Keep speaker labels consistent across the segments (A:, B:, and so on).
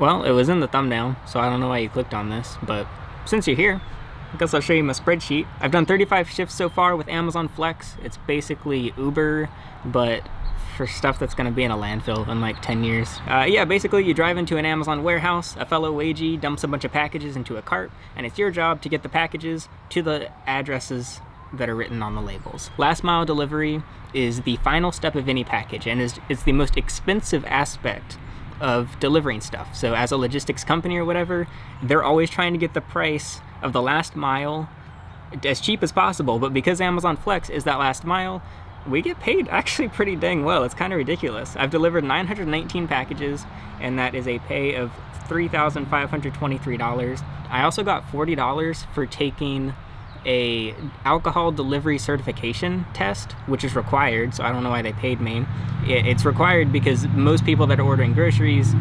A: Well, it was in the thumbnail, so I don't know why you clicked on this, but since you're here, I guess I'll show you my spreadsheet. I've done 35 shifts so far with Amazon Flex. It's basically Uber, but for stuff that's gonna be in a landfill in like 10 years. Yeah, basically you drive into an Amazon warehouse, a fellow wagee dumps a bunch of packages into a cart, and it's your job to get the packages to the addresses that are written on the labels. Last mile delivery is the final step of any package, and it's the most expensive aspect of delivering stuff. So as a logistics company or whatever, they're always trying to get the price of the last mile as cheap as possible, but because Amazon Flex is that last mile, we get paid actually pretty dang well. It's kind of ridiculous. I've delivered 919 packages, and that is a pay of $3,523. I also got $40 for taking a alcohol delivery certification test, which is required, so I don't know why they paid me. It's required because most people that are ordering groceries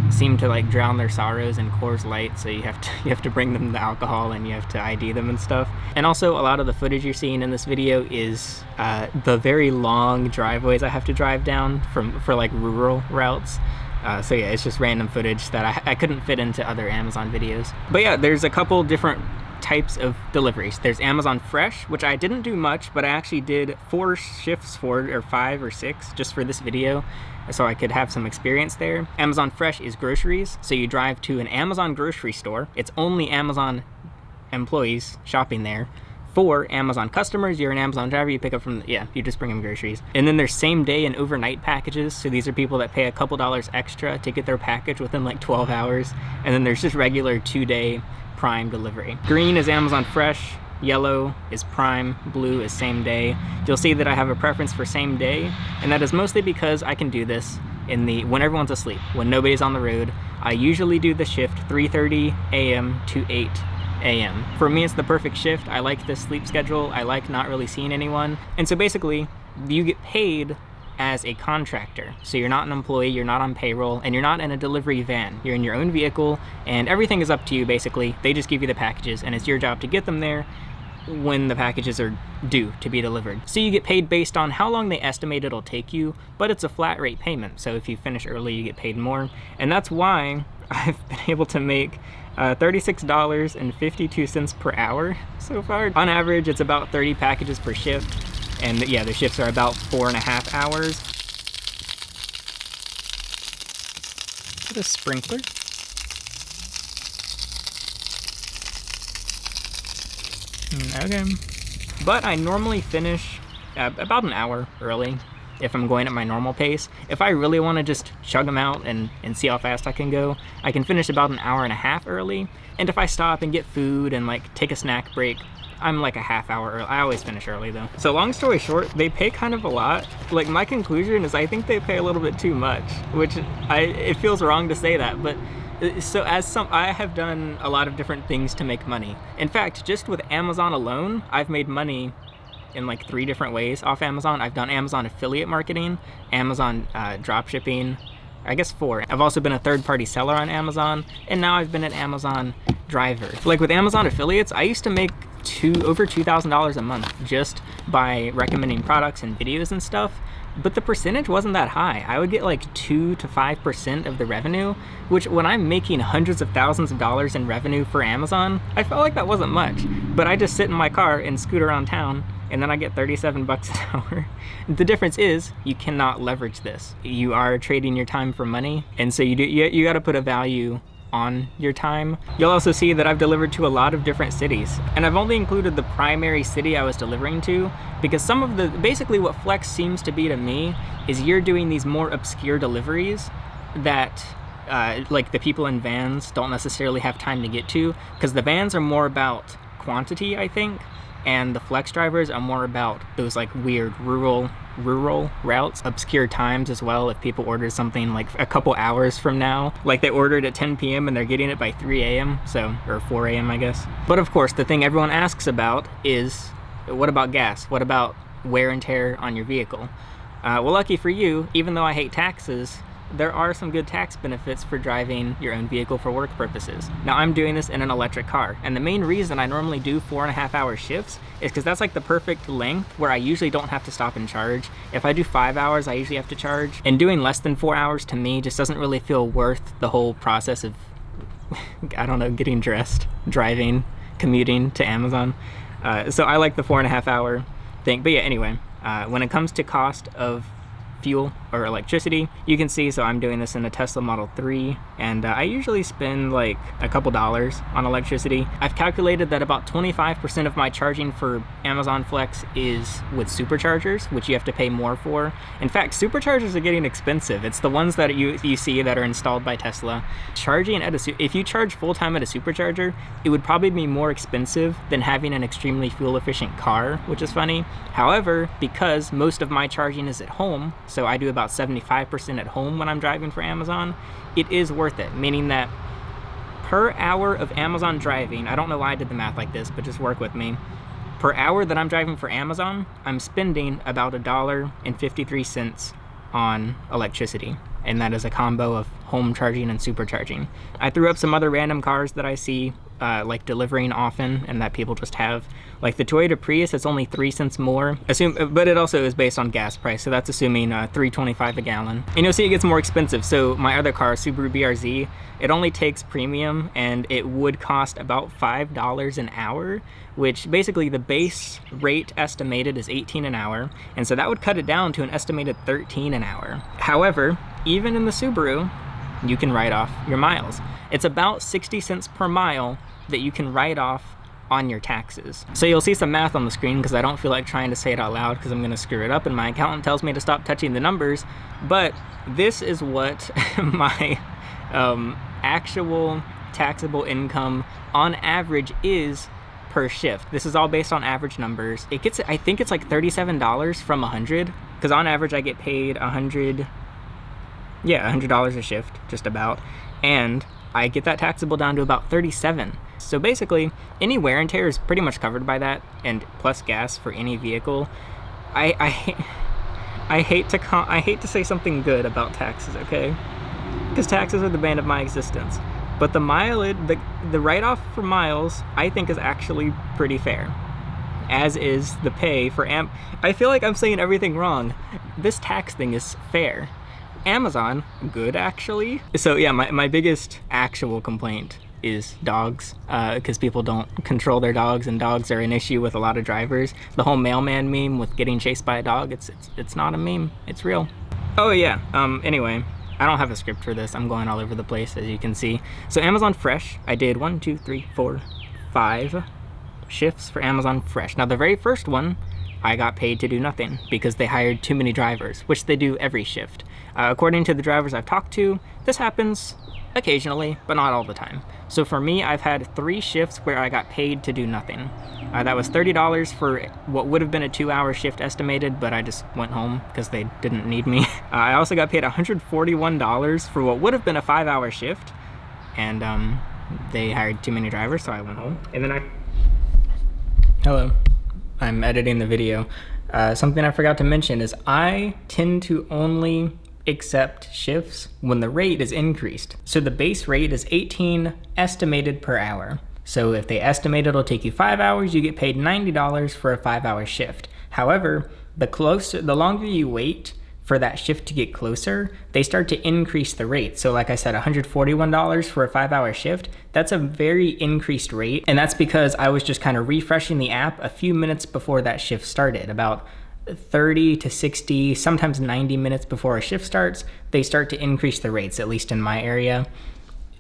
A: seem to like drown their sorrows in Coors Light, so you have to bring them the alcohol and you have to ID them and stuff. And also a lot of the footage you're seeing in this video is the very long driveways I have to drive down for like rural routes. So yeah, it's just random footage that I couldn't fit into other Amazon videos. But yeah, there's a couple different types of deliveries. There's Amazon Fresh, which I didn't do much, but I actually did 4 shifts, 4 or 5 or 6 just for this video, so I could have some experience there. Amazon Fresh is groceries, so you drive to an Amazon grocery store. It's only Amazon employees shopping there. For Amazon customers, you're an Amazon driver, you pick up from, you just bring them groceries. And then there's same day and overnight packages, so these are people that pay a couple dollars extra to get their package within like 12 hours. And then there's just regular 2-day Prime delivery. Green is Amazon Fresh, yellow is Prime, blue is same day. You'll see that I have a preference for same day, and that is mostly because I can do this when everyone's asleep, when nobody's on the road. I usually do the shift 3:30 a.m. to 8 a.m. For me, it's the perfect shift. I like this sleep schedule. I like not really seeing anyone. And so basically, you get paid as a contractor. So you're not an employee, you're not on payroll, and you're not in a delivery van. You're in your own vehicle, and everything is up to you basically. They just give you the packages, and it's your job to get them there when the packages are due to be delivered. So you get paid based on how long they estimate it'll take you, but it's a flat rate payment. So if you finish early, you get paid more. And that's why I've been able to make $36.52 per hour so far. On average, it's about 30 packages per shift. And yeah, the shifts are about 4.5 hours. Put a sprinkler. Okay. But I normally finish about an hour early if I'm going at my normal pace. If I really want to just chug them out and see how fast I can go, I can finish about an hour and a half early. And if I stop and get food and like take a snack break, I'm like a half hour early. I always finish early though. So long story short, they pay kind of a lot. Like my conclusion is I think they pay a little bit too much, which it feels wrong to say that, but so I have done a lot of different things to make money. In fact, just with Amazon alone, I've made money in like 3 different ways off Amazon. I've done Amazon affiliate marketing, Amazon drop shipping, I guess 4. I've also been a third-party seller on Amazon, and now I've been an Amazon driver. Like with Amazon affiliates, I used to make over $2,000 a month just by recommending products and videos and stuff, but the percentage wasn't that high. I would get like 2 to 5% of the revenue, which when I'm making hundreds of thousands of dollars in revenue for Amazon, I felt like that wasn't much. But I just sit in my car and scoot around town, and then I get 37 bucks an hour. The difference is you cannot leverage this. You are trading your time for money, and so you got to put a value on your time. You'll also see that I've delivered to a lot of different cities, and I've only included the primary city I was delivering to because basically what Flex seems to be to me is you're doing these more obscure deliveries that like the people in vans don't necessarily have time to get to, because the vans are more about quantity, I think, and the Flex drivers are more about those like weird rural routes, obscure times as well. If people order something like a couple hours from now, like they ordered at 10 p.m. and they're getting it by 3 a.m. or 4 a.m. I guess. But of course, the thing everyone asks about is, what about gas? What about wear and tear on your vehicle? Well, lucky for you, even though I hate taxes, there are some good tax benefits for driving your own vehicle for work purposes. Now, I'm doing this in an electric car, and the main reason I normally do 4.5-hour shifts is because that's like the perfect length where I usually don't have to stop and charge. If I do 5 hours, I usually have to charge, and doing less than 4 hours to me just doesn't really feel worth the whole process of, I don't know, getting dressed, driving, commuting to Amazon. So I like the 4.5-hour thing. But yeah, anyway, when it comes to cost of fuel or electricity, you can see, so I'm doing this in a Tesla Model 3, and I usually spend like a couple dollars on electricity. I've calculated that about 25% of my charging for Amazon Flex is with superchargers, which you have to pay more for. In fact, superchargers are getting expensive. It's the ones that you see that are installed by Tesla. Charging at if you charge full-time at a supercharger, it would probably be more expensive than having an extremely fuel-efficient car, which is funny. However, because most of my charging is at home, so I do about 75% at home when I'm driving for Amazon, it is worth it, meaning that per hour of Amazon driving, I don't know why I did the math like this, but just work with me. Per hour that I'm driving for Amazon, I'm spending about $1.53 on electricity, and that is a combo of home charging and supercharging. I threw up some other random cars that I see like delivering often and that people just have. Like the Toyota Prius, it's only 3 cents more. But it also is based on gas price, so that's assuming $3.25 a gallon. And you'll see it gets more expensive. So my other car, Subaru BRZ, it only takes premium, and it would cost about $5 an hour, which basically the base rate estimated is 18 an hour, and so that would cut it down to an estimated 13 an hour. However, even in the Subaru, you can write off your miles. It's about 60 cents per mile that you can write off on your taxes. So you'll see some math on the screen because I don't feel like trying to say it out loud because I'm gonna screw it up and my accountant tells me to stop touching the numbers, but this is what my actual taxable income on average is per shift. This is all based on average numbers. It gets, I think it's like $37 from 100, because on average I get paid $100 a shift, just about, and I get that taxable down to about 37. So basically, any wear and tear is pretty much covered by that, and plus gas for any vehicle. I hate to say something good about taxes, okay? Because taxes are the bane of my existence. But the mileage, the write-off for miles, I think is actually pretty fair. As is the pay for I feel like I'm saying everything wrong. This tax thing is fair. Amazon, good actually. So yeah, my biggest actual complaint is dogs, because people don't control their dogs, and dogs are an issue with a lot of drivers. The whole mailman meme with getting chased by a dog, it's not a meme, it's real. Oh yeah, anyway, I don't have a script for this. I'm going all over the place, as you can see. So Amazon Fresh, I did 1, 2, 3, 4, 5 shifts for Amazon Fresh. Now the very first one, I got paid to do nothing because they hired too many drivers, which they do every shift. According to the drivers I've talked to, this happens occasionally, but not all the time. So for me, I've had 3 shifts where I got paid to do nothing. That was $30 for what would have been a 2-hour shift estimated, but I just went home because they didn't need me. I also got paid $141 for what would have been a 5-hour shift, and they hired too many drivers, so I went home. And then Hello. I'm editing the video. Something I forgot to mention is I tend to only accept shifts when the rate is increased. So the base rate is 18 estimated per hour. So if they estimate it'll take you 5 hours, you get paid $90 for a 5-hour shift. However, the longer you wait for that shift to get closer, they start to increase the rate. So like I said, $141 for a 5-hour shift, that's a very increased rate. And that's because I was just kind of refreshing the app a few minutes before that shift started. About 30 to 60, sometimes 90 minutes before a shift starts, they start to increase the rates, at least in my area.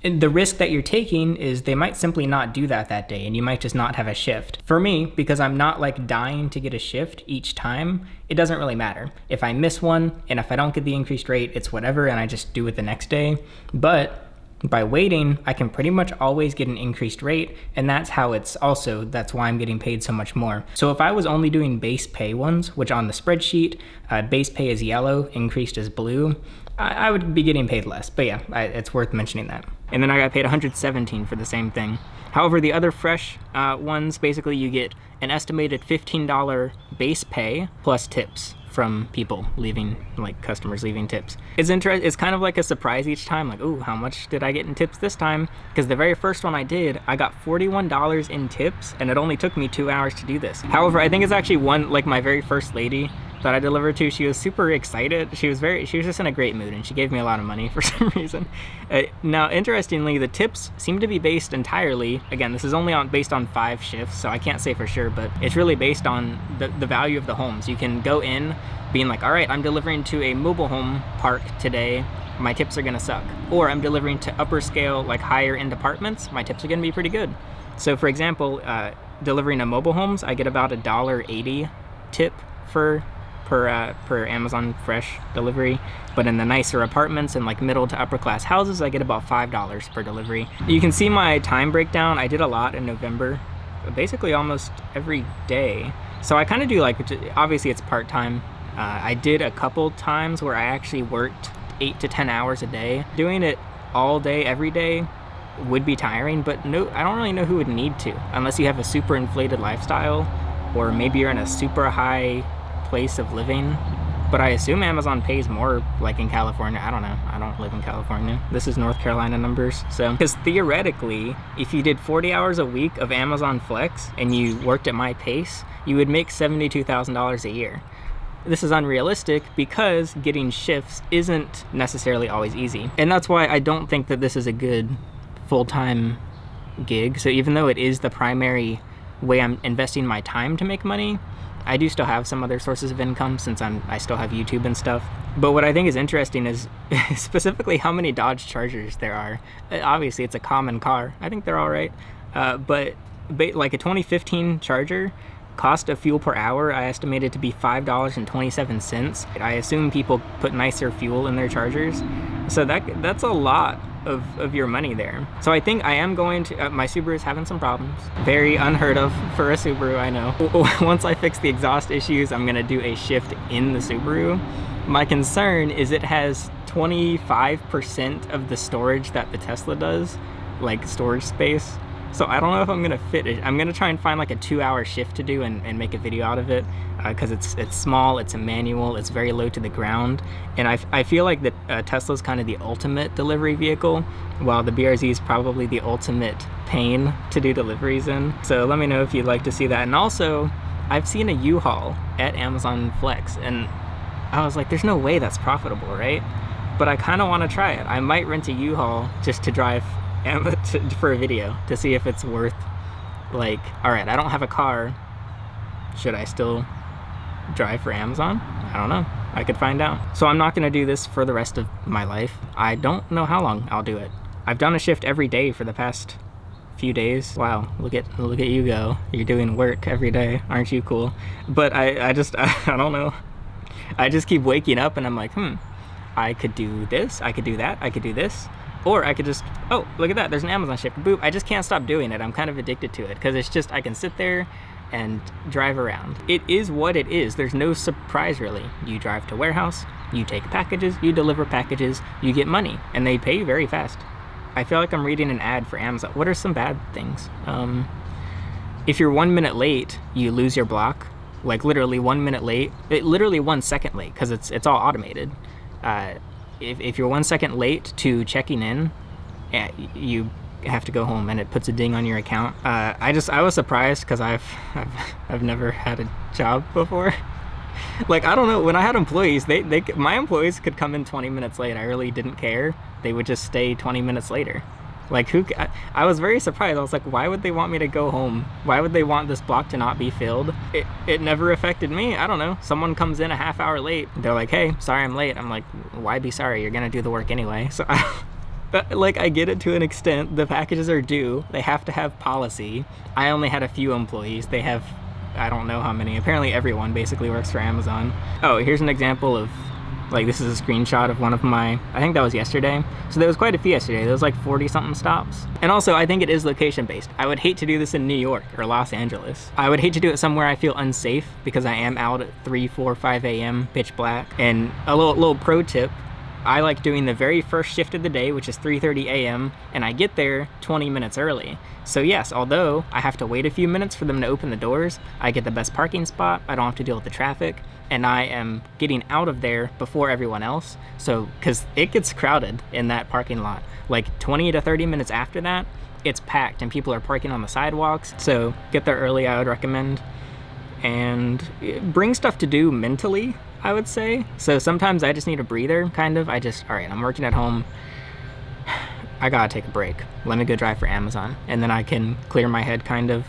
A: The risk that you're taking is they might simply not do that day, and you might just not have a shift. For me, because I'm not like dying to get a shift each time, it doesn't really matter. If I miss one, and if I don't get the increased rate, it's whatever, and I just do it the next day. But by waiting, I can pretty much always get an increased rate, and that's why I'm getting paid so much more. So if I was only doing base pay ones, which on the spreadsheet, base pay is yellow, increased is blue, I would be getting paid less, but yeah, it's worth mentioning that. And then I got paid $117 for the same thing. However, the other fresh ones, basically you get an estimated $15 base pay plus tips from people leaving, like customers leaving tips. It's kind of like a surprise each time, like, ooh, how much did I get in tips this time? Because the very first one I did, I got $41 in tips, and it only took me 2 hours to do this. However, I think it's actually like my very first lady that I delivered to, she was super excited. She was just in a great mood, and she gave me a lot of money for some reason. Now, interestingly, the tips seem to be based entirely, again, this is only based on 5 shifts, so I can't say for sure, but it's really based on the value of the homes. You can go in being like, all right, I'm delivering to a mobile home park today, my tips are gonna suck. Or I'm delivering to upper scale, like higher end apartments, my tips are gonna be pretty good. So for example, delivering to mobile homes, I get about $1.80 tip per Amazon Fresh delivery, but in the nicer apartments and like middle to upper class houses, I get about $5 per delivery. You can see my time breakdown. I did a lot in November, basically almost every day. So I kind of do like, obviously it's part-time. I did a couple times where I actually worked 8 to 10 hours a day. Doing it all day, every day would be tiring, but no, I don't really know who would need to, unless you have a super inflated lifestyle, or maybe you're in a super high place of living. But I assume Amazon pays more, like in California. I don't know, I don't live in California. This is North Carolina numbers. So, because theoretically, if you did 40 hours a week of Amazon Flex and you worked at my pace, you would make $72,000 a year. This is unrealistic because getting shifts isn't necessarily always easy. And that's why I don't think that this is a good full-time gig. So even though it is the primary way I'm investing my time to make money, I do still have some other sources of income since I still have YouTube and stuff. But what I think is interesting is specifically how many Dodge Chargers there are. Obviously, it's a common car. I think they're all right. But like a 2015 Charger, cost of fuel per hour, I estimated to be $5.27. I assume people put nicer fuel in their Chargers. So that's a lot of your money there. So I think I am going to, my Subaru is having some problems. Very unheard of for a Subaru, I know. Once I fix the exhaust issues, I'm gonna do a shift in the Subaru. My concern is it has 25% of the storage that the Tesla does, like storage space. So I don't know if I'm gonna fit it. I'm gonna try and find like a 2-hour shift to do and make a video out of it, because it's small, it's a manual, it's very low to the ground, and I feel like that Tesla's kind of the ultimate delivery vehicle, while the BRZ is probably the ultimate pain to do deliveries in. So let me know if you'd like to see that. And also, I've seen a U-Haul at Amazon Flex, and I was like, there's no way that's profitable, right? But I kind of want to try it. I might rent a U-Haul just to drive for a video to see if it's worth, like, all right, I don't have a car, should I still drive for Amazon? I don't know, I could find out. So I'm not gonna do this for the rest of my life. I don't know how long I'll do it. I've done a shift every day for the past few days. Wow, look at you go. You're doing work every day, aren't you cool? But I don't know. I just keep waking up and I'm like, I could do this, I could do that, I could do this. Or I could just, oh, look at that, there's an Amazon shift, boop. I just can't stop doing it. I'm kind of addicted to it because it's just, I can sit there and drive around. It is what it is. There's no surprise really. You drive to warehouse, you take packages, you deliver packages, you get money, and they pay you very fast. I feel like I'm reading an ad for Amazon. What are some bad things? If you're 1 minute late, you lose your block. Like literally 1 minute late, literally 1 second late, because it's all automated. If you're 1 second late to checking in, you have to go home and it puts a ding on your account. I was surprised because I've never had a job before. Like, I don't know, when I had employees, my employees could come in 20 minutes late. I really didn't care. They would just stay 20 minutes later. Like, I was very surprised. I was like, why would they want me to go home? Why would they want this block to not be filled? It never affected me. I don't know. Someone comes in a half hour late. They're like, hey, sorry I'm late. I'm like, why be sorry? You're gonna do the work anyway. So, like, I get it to an extent. The packages are due. They have to have policy. I only had a few employees. They have, I don't know how many. Apparently everyone basically works for Amazon. Oh, here's an example of, like, this is a screenshot of one of my, I think that was yesterday. So there was quite a few yesterday. There was like 40 something stops. And also, I think it is location based. I would hate to do this in New York or Los Angeles. I would hate to do it somewhere I feel unsafe because I am out at 3, 4, 5 a.m. pitch black. And a little pro tip, I like doing the very first shift of the day, which is 3:30 a.m., and I get there 20 minutes early. So yes, although I have to wait a few minutes for them to open the doors, I get the best parking spot, I don't have to deal with the traffic, and I am getting out of there before everyone else. So, because it gets crowded in that parking lot. Like 20 to 30 minutes after that, it's packed and people are parking on the sidewalks. So get there early, I would recommend. And bring stuff to do mentally, I would say. So sometimes I just need a breather, kind of. All right, I'm working at home. I gotta take a break. Let me go drive for Amazon. And then I can clear my head, kind of.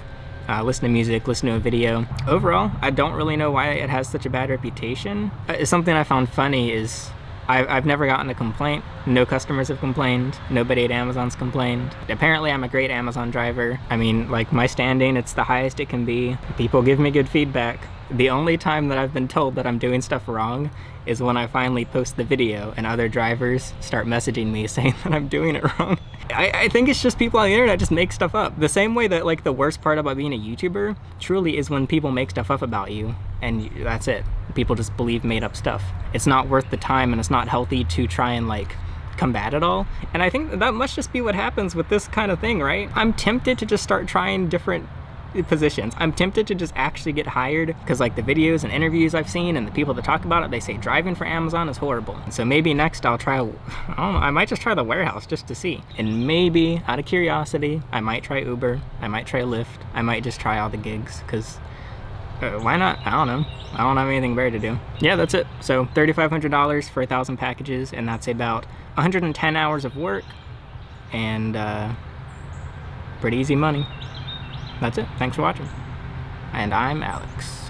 A: Listen to music, listen to a video. Overall, I don't really know why it has such a bad reputation. Something I found funny is I've never gotten a complaint. No customers have complained. Nobody at Amazon's complained. Apparently I'm a great Amazon driver. I mean, like, my standing, it's the highest it can be. People give me good feedback. The only time that I've been told that I'm doing stuff wrong is when I finally post the video and other drivers start messaging me saying that I'm doing it wrong. I think it's just people on the internet just make stuff up. The same way that, like, the worst part about being a YouTuber truly is when people make stuff up about you and that's it. People just believe made up stuff. It's not worth the time and it's not healthy to try and, like, combat it all. And I think that must just be what happens with this kind of thing, right? I'm tempted to just start trying different positions. I'm tempted to just actually get hired because, like, the videos and interviews I've seen and the people that talk about it, they say driving for Amazon is horrible. So maybe next I'll try, I don't know, I might just try the warehouse just to see. And maybe out of curiosity, I might try Uber, I might try Lyft, I might just try all the gigs because why not? I don't know. I don't have anything better to do. Yeah, that's it. So $3,500 for 1,000 packages, and that's about 110 hours of work and pretty easy money. That's it. Thanks for watching. And I'm Alex.